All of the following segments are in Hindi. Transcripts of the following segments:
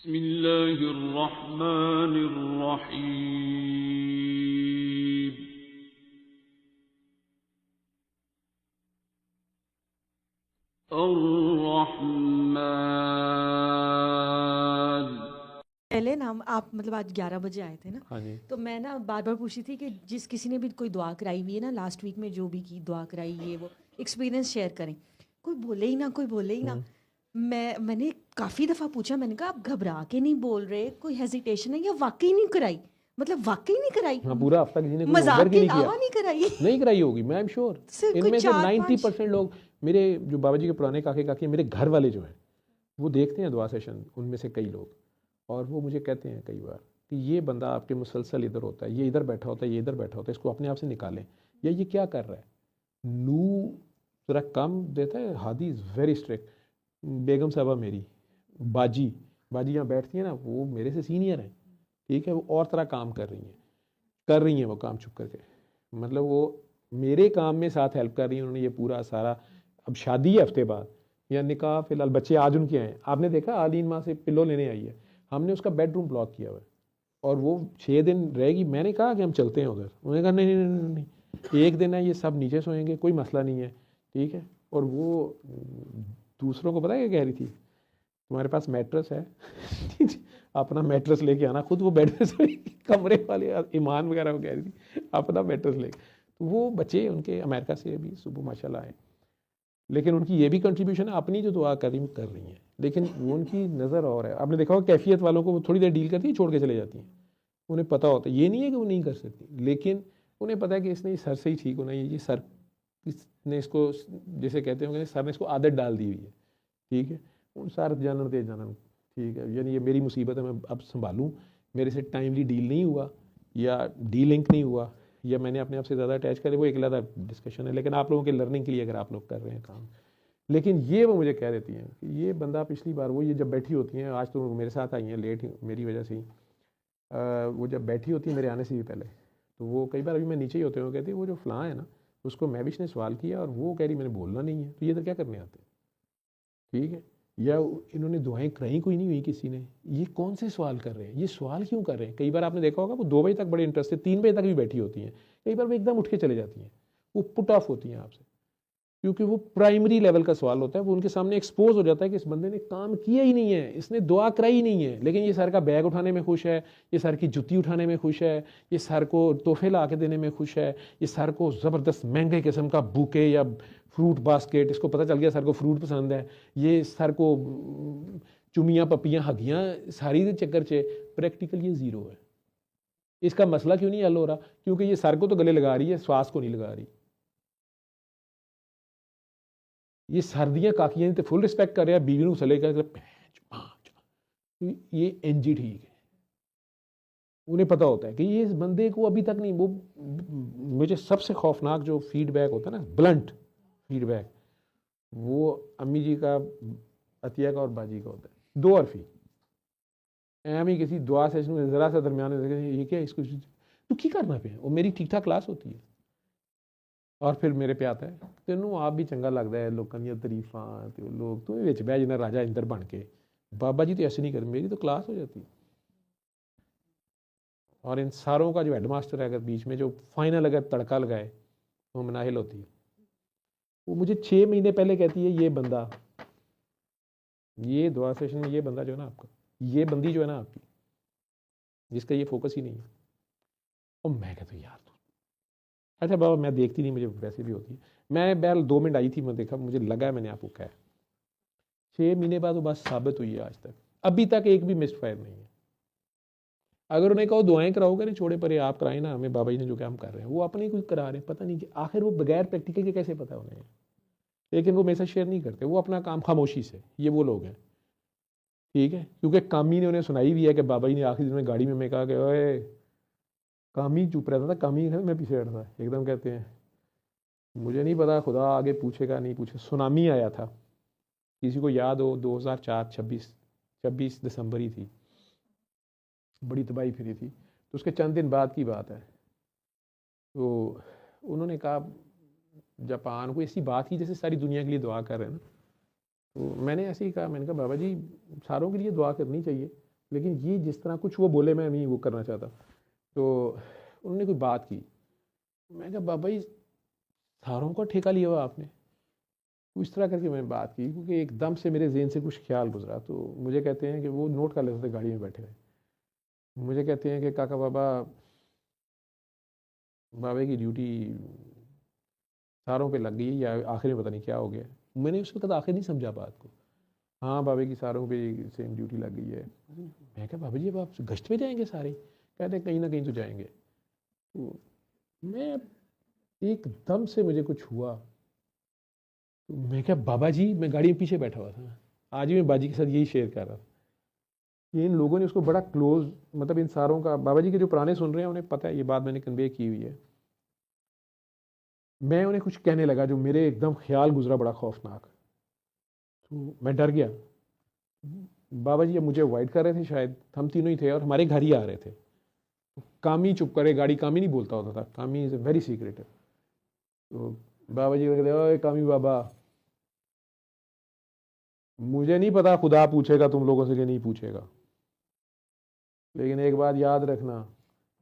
बिस्मिल्लाहिर्रहमानिर्रहीम। अर्रहमान। पहले ना आप मतलब आज 11 बजे आए थे ना। हाँ जी। तो मैं ना बार बार पूछी थी कि जिस किसी ने भी कोई दुआ कराई हुई है ना लास्ट वीक में, जो भी की दुआ कराई ये वो एक्सपीरियंस शेयर करें। कोई बोले ही ना, कोई बोले ही ना। मैंने काफ़ी दफ़ा पूछा, मैंने कहा आप घबरा के नहीं बोल रहे, कोई हेजिटेशन है या वाकई नहीं कराई? मतलब वाकई नहीं कराई? हाँ, पूरा हफ्ता किसी ने कोई मजाक होमवर्क ही के नहीं किया, अलावा नहीं कराई? नहीं कराई होगी, मैं आई एम श्योर। सिर्फ कोई इनमें से 4-5 90% लोग मेरे जो बाबा जी के पुराने काके काकी, मेरे घर वाले जो हैं वो देखते हैं दुआ सेशन, उनमें से कई लोग, और वो मुझे कहते हैं कई बार कि ये बंदा आपके मुसलसल इधर होता है, ये इधर बैठा होता है, ये इधर बैठा होता है, इसको अपने आप से निकालें, या ये क्या कर रहा है। नू ज़रा कम देता है, हादी इज़ वेरी स्ट्रिक्ट। बेगम साहबा मेरी बाजी यहाँ बैठती है ना, वो मेरे से सीनियर हैं, ठीक है, वो और तरह काम कर रही हैं वो काम छुप करके, मतलब वो मेरे काम में साथ हेल्प कर रही हैं। उन्होंने ये पूरा सारा, अब शादी है हफ्ते बाद या निकाह, फिलहाल बच्चे आज उनके हैं, आपने देखा आलीन माँ से पिल्लो लेने आई है, हमने उसका बेडरूम ब्लॉक किया हुआ है और वो 6 दिन रहेगी। मैंने कहा कि हम चलते हैं उधर, उन्होंने कहा नहीं नहीं नहीं नहीं, एक दिन है, ये सब नीचे सोएंगे, कोई मसला नहीं है, ठीक है। और वो दूसरों को पता है क्या कह रही थी, तुम्हारे पास मैट्रेस है अपना मैट्रेस लेके आना, खुद वो बेड पे सोई, कमरे वाले ईमान वगैरह को कह रही थी अपना मैट्रेस लेके। तो वो बच्चे उनके अमेरिका से अभी सुबह माशाल्लाह आए, लेकिन उनकी ये भी कंट्रीब्यूशन है, अपनी जो दुआ कर रही हैं, लेकिन वो उनकी नज़र और है। आपने देखा होगा कैफियत वालों को वो थोड़ी देर डील करती है, छोड़ के चले जाती हैं, उन्हें पता होता है, ये नहीं है कि वो नहीं कर सकती, लेकिन उन्हें पता है कि इसने सर से ही ठीक होना है, ये सर इसने इसको, जैसे कहते होंगे सर ने इसको आदत डाल दी हुई है, ठीक है, उन सर जानन दे जानन, ठीक है, यानी ये मेरी मुसीबत है, मैं अब संभालूँ, मेरे से टाइमली डील नहीं हुआ या डी लिंक नहीं हुआ, या मैंने अपने आप से ज़्यादा अटैच करे, वो एक अलग डिस्कशन है, लेकिन आप लोगों के लर्निंग के लिए अगर आप लोग कर रहे हैं काम। लेकिन ये वो मुझे कह देती हैं कि ये बंदा पिछली बार, वो ये जब बैठी होती हैं, आज तो मेरे साथ आई हैं लेट मेरी वजह से ही, वो जब बैठी होती है मेरे आने से भी पहले, तो वो कई बार, अभी मैं नीचे ही होते हुए कहती है वो जो फ़लाँ है ना, उसको महविश ने सवाल किया और वो कह रही मैंने बोलना नहीं है, तो ये तो क्या करने आते हैं, ठीक है। या इन्होंने दुआएं कराई कोई नहीं हुई किसी ने, ये कौन से सवाल कर रहे हैं, ये सवाल क्यों कर रहे हैं। कई बार आपने देखा होगा वो 2 बजे तक बड़े इंटरेस्ट से 3 बजे तक भी बैठी होती हैं, कई बार वो एकदम उठ के चले जाती हैं, वो पुट ऑफ होती हैं आपसे, क्योंकि वो प्राइमरी लेवल का सवाल होता है, वो उनके सामने एक्सपोज हो जाता है कि इस बंदे ने काम किया ही नहीं है, इसने दुआ कराई ही नहीं है, लेकिन ये सर का बैग उठाने में खुश है, ये सर की जुत्ती उठाने में खुश है, ये सर को तोहफे ला के देने में खुश है, ये सर को ज़बरदस्त महंगे किस्म का बुके या फ्रूट बास्केट, इसको पता चल गया सर को फ्रूट पसंद है, ये सर को चुमियाँ पपियाँ हगियाँ सारी के चक्कर से, प्रैक्टिकल ये ज़ीरो है। इसका मसला क्यों नहीं हल हो रहा, क्योंकि ये सर को तो गले लगा रही है, श्वास को नहीं लगा रही। ये सर्दियाँ काकियाँ तो फुल रिस्पेक्ट कर रहे हैं, बीवी को सले कर ये एनजी ठीक है, उन्हें पता होता है कि ये इस बंदे को अभी तक नहीं। वो मुझे सबसे खौफनाक जो फीडबैक होता है ना, ब्लंट फीडबैक, वो अम्मी जी का, अतिया का और बाजी का होता है, 2 अरफी एम ही किसी दुआ से ज़रा सा दरमियान, ये क्या इसको तो की करना पे, और मेरी ठीक ठाक क्लास होती है, और फिर मेरे पे आता है तेनू आप भी चंगा लगता है लोगों दी तारीफां, तो लोग तू विच बह जाना राजा इंदर बन के, बाबा जी तो ऐसे नहीं कर, मेरी तो क्लास हो जाती है। और इन सारों का जो हेडमास्टर है, अगर बीच में जो फाइनल अगर तड़का लगाए, वो मनाहिल होती है। वो मुझे 6 महीने पहले कहती है ये बंदा, ये दुआ सेशन में ये बंदा जो है ना आपका, ये बंदी जो है ना आपकी, जिसका ये फोकस ही नहीं है, और मैं कहता हूँ यार तो अच्छा बाबा, मैं देखती नहीं, मुझे वैसे भी होती है, मैं बहल 2 मिनट आई थी, मैं देखा, मुझे लगा है मैंने आपको कहा। 6 महीने बाद वो बात साबित हुई है, आज तक अभी तक एक भी मिस्ड फायर नहीं है। अगर उन्हें कहो दुआएं कराओगे नहीं, छोड़े परे, आप कराएं ना, हमें बाबा जी ने जो काम कर रहे हैं वो अपने कुछ करा रहे हैं, पता नहीं कि आखिर वो बगैर प्रैक्टिकल के कैसे पता उन्हें, लेकिन वो मेरे साथ शेयर नहीं करते, वो अपना काम खामोशी से, ये वो लोग हैं, ठीक है। क्योंकि कामी ने उन्हें सुनाई भी है कि बाबा जी ने आखिरी दिन में गाड़ी में मैं कहा कि ओए, कामी चुप रहता था, कामी मैं पीछे हटता था, एकदम कहते हैं मुझे नहीं पता खुदा आगे पूछेगा नहीं पूछे। सुनामी आया था, किसी को याद हो, 2004 26 दिसंबर ही थी, बड़ी तबाही फिरी थी, तो उसके चंद दिन बाद की बात है। तो उन्होंने कहा जापान को, ऐसी बात की जैसे सारी दुनिया के लिए दुआ कर रहे हैं ना, तो मैंने ऐसे ही कहा, मैंने कहा बाबा जी सारों के लिए दुआ करनी चाहिए, लेकिन ये जिस तरह कुछ वो बोले, मैं नहीं वो करना चाहता। तो उन्होंने कोई बात की, मैं कहा बाबा जी सारों का ठेका लिया हुआ आपने? तो इस तरह करके मैंने बात की, क्योंकि एकदम से मेरे जहन से कुछ ख्याल गुजरा। तो मुझे कहते हैं कि वो नोट कर लेते थे गाड़ी में बैठे हुए, मुझे कहते हैं कि काका बाबा, बाबे की ड्यूटी सारों पे लग गई है, या आखिर में पता नहीं क्या हो गया। मैंने उस वक्त आखिर नहीं समझा बात को। हाँ बाबे की सारों पे सेम ड्यूटी लग गई है। मैं कहा बाबा जी अब आप गश्त पे जाएंगे सारे? कहते हैं कहीं ना कहीं तो जाएंगे। तो मैं एकदम से मुझे कुछ हुआ, तो मैं क्या बाबा जी, मैं गाड़ी में पीछे बैठा हुआ था, आज ही मैं बाजी के साथ यही शेयर कर रहा था कि इन लोगों ने उसको बड़ा क्लोज, मतलब इन सारों का, बाबा जी के जो पुराने सुन रहे हैं उन्हें पता है, ये बात मैंने कन्वे की हुई है। मैं उन्हें कुछ कहने लगा जो मेरे एकदम ख्याल गुजरा बड़ा खौफनाक, तो मैं डर गया। बाबा जी अब मुझे अवॉइड कर रहे थे शायद, हम तीनों ही थे और हमारे घर ही आ रहे थे। कामी चुप करे, गाड़ी कामी नहीं बोलता होता था, कामी इज़ ए वेरी सीक्रेटिव। तो बाबा जी कहते, ओए कामी बाबा, मुझे नहीं पता खुदा पूछेगा तुम लोगों से कि नहीं पूछेगा, लेकिन एक बात याद रखना,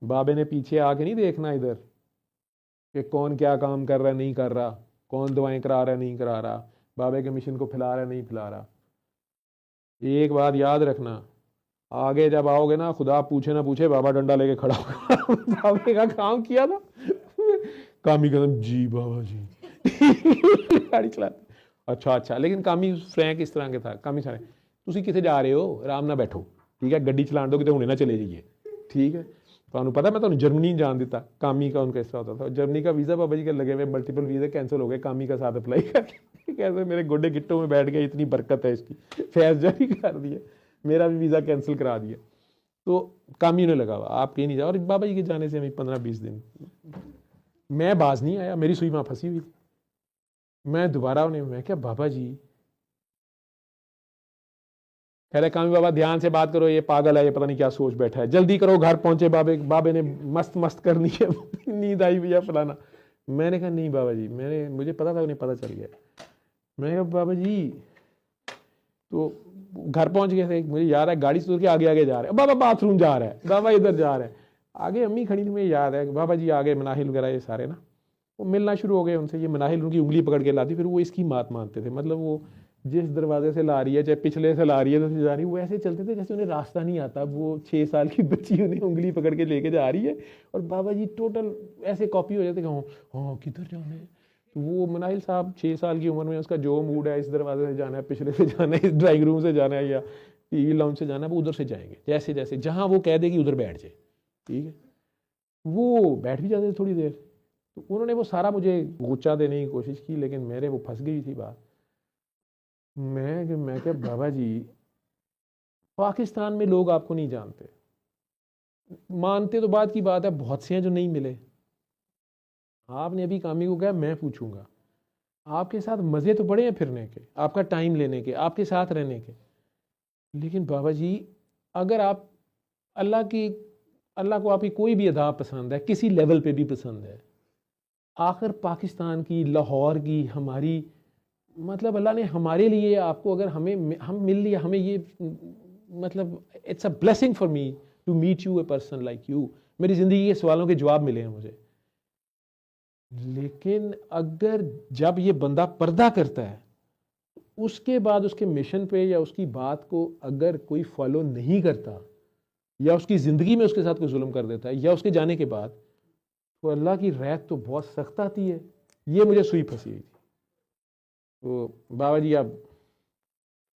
बाबे ने पीछे आके नहीं देखना इधर कि कौन क्या काम कर रहा है नहीं कर रहा, कौन दुआएं करा रहा है नहीं करा रहा, बाबे के मिशन को फैला रहा है नहीं फैला रहा। एक बात याद रखना, आगे जब आओगे ना, खुदा पूछे ना पूछे, बाबा डंडा लेके खड़ा होगा। बाबे का काम किया था। कामी कहता जी बाबा जी। गाड़ी चलाते, अच्छा अच्छा। लेकिन कामी फ्रैंक इस तरह के था, कामी सारे ਤੁਸੀਂ ਕਿੱਥੇ ਜਾ ਰਹੇ ਹੋ, ਆਰਾਮ ਨਾਲ ਬੈਠੋ, ठीक है, ਗੱਡੀ चलान दो, कितने हुणे ना चले जाइए, ठीक है। ਤੁਹਾਨੂੰ पता मैं ਤੁਹਾਨੂੰ जर्मनी जान देता, कामी का उनका इस तरह होता था। जर्मनी का वीज़ा बाबा जी के लगे हुए, मल्टीपल वीज़े कैंसिल हो गए, कामी का साथ अप्लाई करके। कैसे मेरे गोडे गिट्टों में बैठ गए, इतनी बरकत है इसकी, फैज़ जारी कर दिया, मेरा भी वीज़ा कैंसिल करा दिया। तो कामी ने लगा हुआ, आप कहीं नहीं जाओ। और बाबा जी के जाने से हमें 15-20 दिन मैं बाज नहीं आया, मेरी सुई वहाँ फंसी हुई थी। मैं दोबारा उन्हें, मैं क्या बाबा जी, कह रहे कामी बाबा ध्यान से बात करो, ये पागल है, ये पता नहीं क्या सोच बैठा है, जल्दी करो, घर पहुंचे। बाबे ने मस्त मस्त करनी है, नींद आई भैया फलाना। मैंने कहा नहीं बाबा जी, मुझे पता था, उन्हें पता चल गया। मैं कहा बाबा जी, तो घर पहुंच गए थे, मुझे याद है गाड़ी से के आगे आगे जा रहे हैं, बाबा बाथरूम जा रहा है, बाबा इधर जा रहा है, आगे अम्मी खड़ी थी, मुझे याद है बाबा जी आगे, मनाहिल वगैरह ये सारे ना, वो मिलना शुरू हो गए उनसे। ये मनाहिल उनकी उंगली पकड़ के लाती, फिर वो इसकी बात मानते थे, मतलब वो जिस दरवाजे से ला रही है, चाहे पिछले से ला रही है तो जा रही है, वो ऐसे चलते थे जैसे उन्हें रास्ता नहीं आता। वो 6 साल की बच्ची उन्हें उंगली पकड़ के लेके जा रही है, और बाबा जी टोटल ऐसे कॉपी हो जाते, हाँ किधर जाना है। तो वो मनाहिल साहब 6 साल की उम्र में, उसका जो मूड है, इस दरवाजे से जाना है, पिछले से जाना है, इस ड्राइंग रूम से जाना है, या टीवी लाउंज से जाना है, वो उधर से जाएंगे, जैसे जैसे जहाँ वो कह देगी उधर बैठ जाए, ठीक है। वो बैठ भी जाते थे थोड़ी देर। तो उन्होंने वो सारा मुझे गुच्चा देने की कोशिश की, लेकिन मेरे वो फंस गई थी बात। मैं क्या बाबा जी, पाकिस्तान में लोग आपको नहीं जानते, मानते तो बात की बात है, बहुत से हैं जो नहीं मिले। आपने अभी कामी को कहा, मैं पूछूंगा, आपके साथ मज़े तो बड़े हैं फिरने के, आपका टाइम लेने के, आपके साथ रहने के, लेकिन बाबा जी अगर आप अल्लाह को आपकी कोई भी अदा पसंद है, किसी लेवल पे भी पसंद है, आखिर पाकिस्तान की, लाहौर की, हमारी, मतलब अल्लाह ने हमारे लिए आपको, अगर हम मिल लिया, हमें ये, मतलब it's a blessing for me to meet you, a person like you. मेरी ज़िंदगी के सवालों के जवाब मिले हैं मुझे। लेकिन अगर जब ये बंदा पर्दा करता है, उसके बाद उसके मिशन पे या उसकी बात को अगर कोई फॉलो नहीं करता, या उसकी ज़िंदगी में उसके साथ कोई जुल्म कर देता है, या उसके जाने के बाद, तो अल्लाह की रहत तो बहुत सख्त आती है। ये मुझे सुई फंसी हुई थी। तो बाबा जी अब,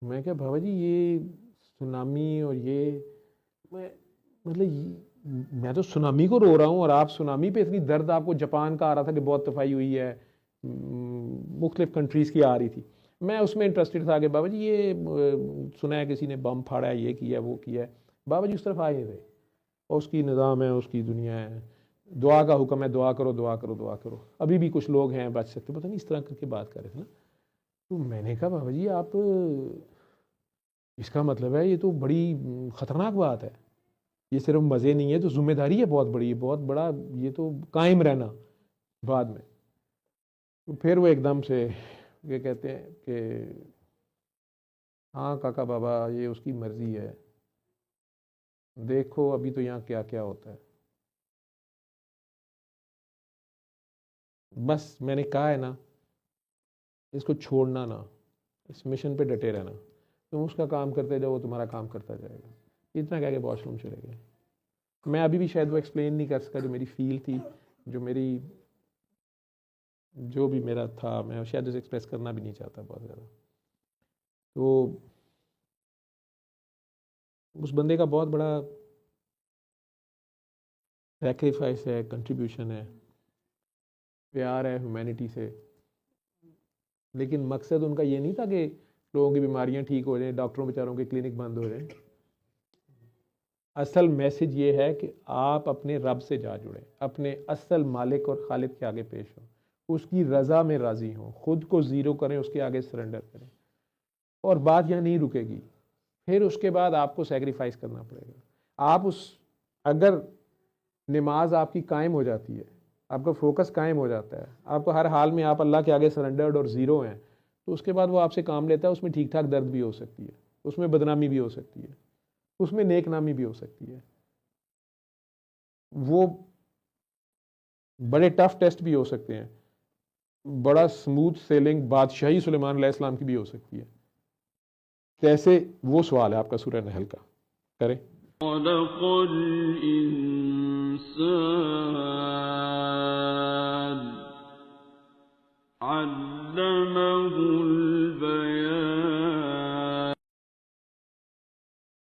मैं क्या बाबा जी, ये सुनामी और ये, मैं तो सुनामी को रो रहा हूँ, और आप सुनामी पे इतनी दर्द, आपको जापान का आ रहा था कि बहुत तफाई हुई है, मुख्तलिफ कंट्रीज़ की आ रही थी, मैं उसमें इंटरेस्टेड था कि बाबा जी ये सुना है किसी ने बम फाड़ा है, ये किया वो किया है। बाबा जी उस तरफ आए थे, और उसकी निज़ाम है, उसकी दुनिया है, दुआ का हुक्म है, दुआ करो दुआ करो दुआ करो, अभी भी कुछ लोग हैं बच सकते, पता नहीं इस तरह करके बात कर रहे थे ना। तो मैंने कहा बाबा जी आप, इसका मतलब है ये तो बड़ी ख़तरनाक बात है, ये सिर्फ मज़े नहीं है, तो जिम्मेदारी है बहुत बड़ी, बहुत बड़ा, ये तो कायम रहना बाद में। तो फिर वो एकदम से ये कहते हैं कि हाँ काका बाबा, ये उसकी मर्ज़ी है, देखो अभी तो यहाँ क्या क्या होता है। बस मैंने कहा है ना, इसको छोड़ना ना, इस मिशन पे डटे रहना। तुम उसका काम करते जाओ, वो तुम्हारा काम करता जाएगा। इतना कह के वॉशरूम चले गए। मैं अभी भी शायद वो एक्सप्लेन नहीं कर सका जो मेरी फील थी, जो भी मेरा था, मैं शायद उसे एक्सप्रेस करना भी नहीं चाहता बहुत ज़्यादा। तो उस बंदे का बहुत बड़ा सेक्रीफाइस है, कंट्रीब्यूशन है, प्यार है ह्यूमैनिटी से। लेकिन मकसद उनका ये नहीं था कि लोगों की बीमारियां ठीक हो जाएं, डॉक्टरों बेचारों के क्लिनिक बंद हो जाएं। असल मैसेज ये है कि आप अपने रब से जा जुड़ें, अपने असल मालिक और खालिद के आगे पेश हों, उसकी रज़ा में राज़ी हों, खुद को ज़ीरो करें, उसके आगे सरेंडर करें। और बात यहाँ नहीं रुकेगी, फिर उसके बाद आपको सेक्रीफाइस करना पड़ेगा। अगर नमाज आपकी कायम हो जाती है, आपका फोकस कायम हो जाता है, आपको हर हाल में आप अल्लाह के आगे सरेंडर्ड और ज़ीरो हैं, तो उसके बाद वो आपसे काम लेता है। उसमें ठीक ठाक दर्द भी हो सकती है, उसमें बदनामी भी हो सकती है, उसमें नेक नामी भी हो सकती है, वो बड़े टफ टेस्ट भी हो सकते हैं, बड़ा स्मूथ सेलिंग बादशाही सुलेमान अलैहिस्सलाम की भी हो सकती है। कैसे, वो सवाल है आपका सूरह नहल का, करें। खलक़ल इंसान अल्लमहुल